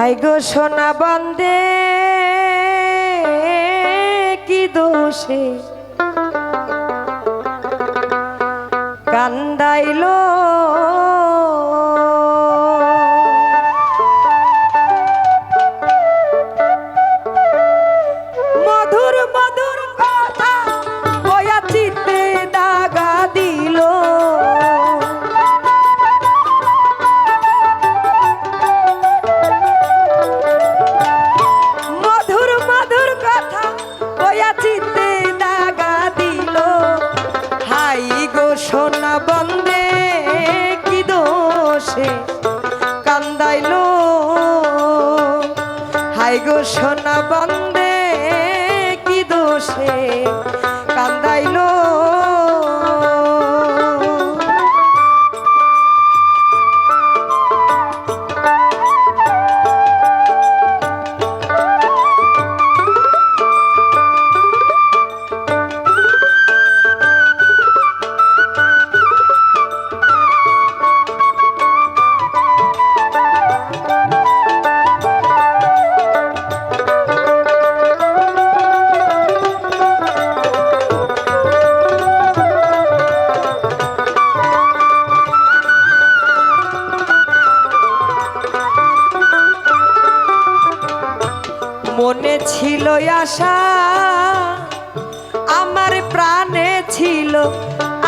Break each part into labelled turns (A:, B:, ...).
A: High গো সোনা বন্দে কি দোষে কান্দাইলো মধুর মধুর কথা বয়া চিত্তে দাগা দিল মধুর মধুর কথা বয়া চিত্তে দাগা দিল হাই গো সোনা বন্দে কি দোষে কান্দাইলো হাই গো সোনা বন্দে কি দোষে কান্দাইলো মনে ছিল আশা আমার প্রাণে ছিল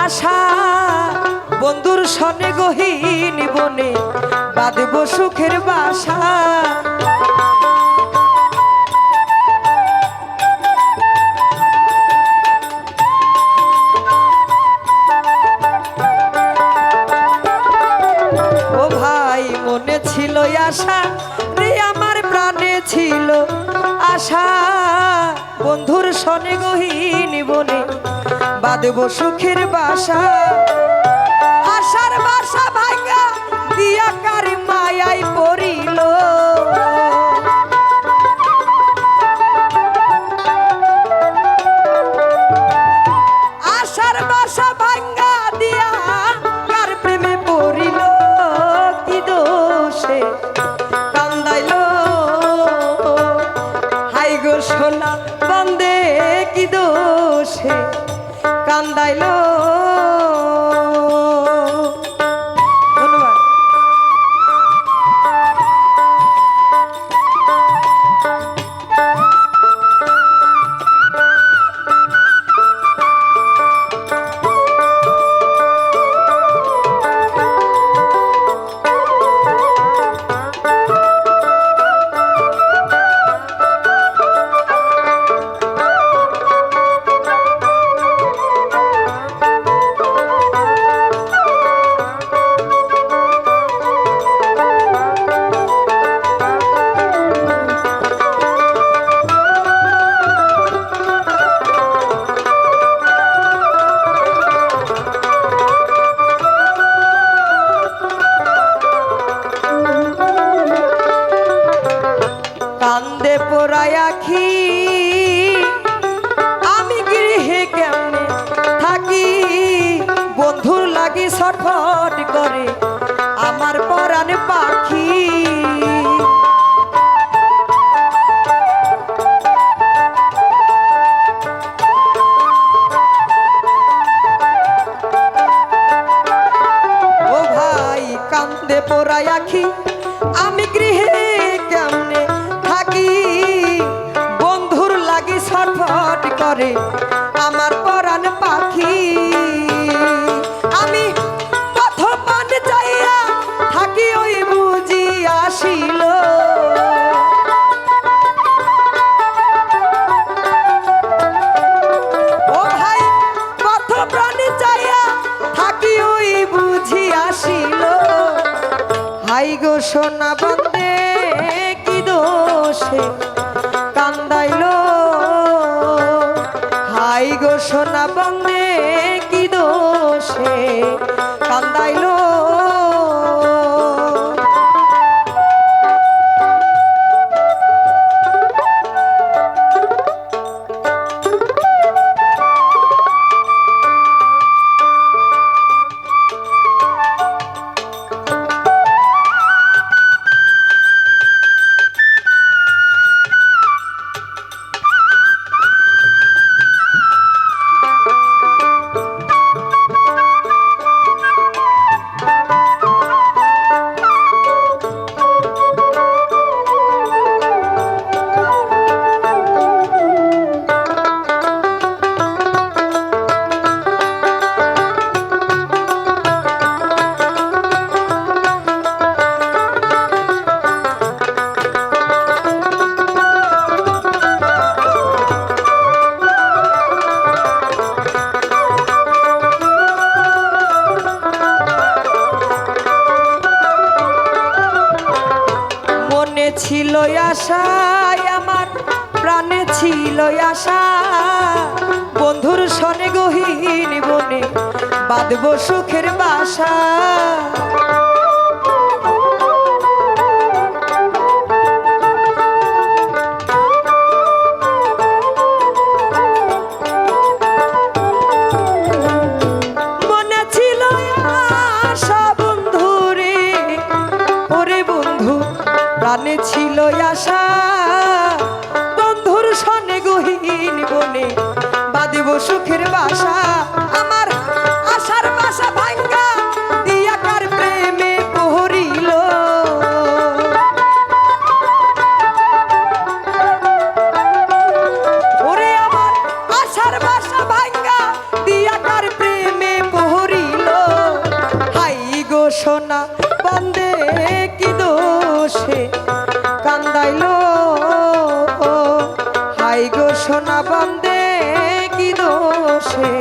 A: আশা বন্ধুর সনে গহীন বনে বাঁধব সুখের বাসা ও ভাই মনে ছিল আশা রে আমার প্রাণে ছিল আশা বন্ধুর সনে গহীন বনে বাঁধব সুখের বাসা আশার বাসা ভাঙা দিয়া কার মায়ায় পড়িল আশার বাসা ভাঙা দিয়া কার প্রেমে পড়িল কি দোষে কান্দাইলো হাই গো সোনা বন্দে কি দোষে কান্দাইলো ধন্যবাদ। কান্দে পোড়ায় আখি আমি গৃহে কেমনে থাকি বন্ধুর লাগি ছটফট করে আমার পরাণ পাখি ও ভাই কান্দে পোড়ায় আখি আমি গৃহে কেমনে থাকি বন্ধুর লাগি ছটফট করে আমার পরাণ পাখি আমি প্রথম পানে চাইয়া থাকি ওই বুঝি আসিল ও ভাই প্রথম প্রাণে চাইয়া থাকি ওই বুঝি আসিল হাই গো সোনা বন্দে কি দোষে কান্দাইলো হাই গো সোনা বন্দে কি দোষে কান্দাইলো ছিল আশায় আমার প্রাণে ছিল আশা বন্ধুর সনে গহীন বনে বাঁধব সুখের বাসা মনে ছিল আশা বন্ধুরে ওরে বন্ধু প্রাণে ছিল আশা বন্ধুর সনে গহীন বনে বাঁধব সুখের বাসা আমার আশার বাসা ভাঙ্গা দিয়া কার প্রেমে পহরিল ওরে আমার আশার বাসা ভাঙ্গা দিয়া কার প্রেমে পহরিল হাই গো সোনা বন্দে কি দোষে কান্দাইলো হাই গো সোনা বন্দে কি দোষে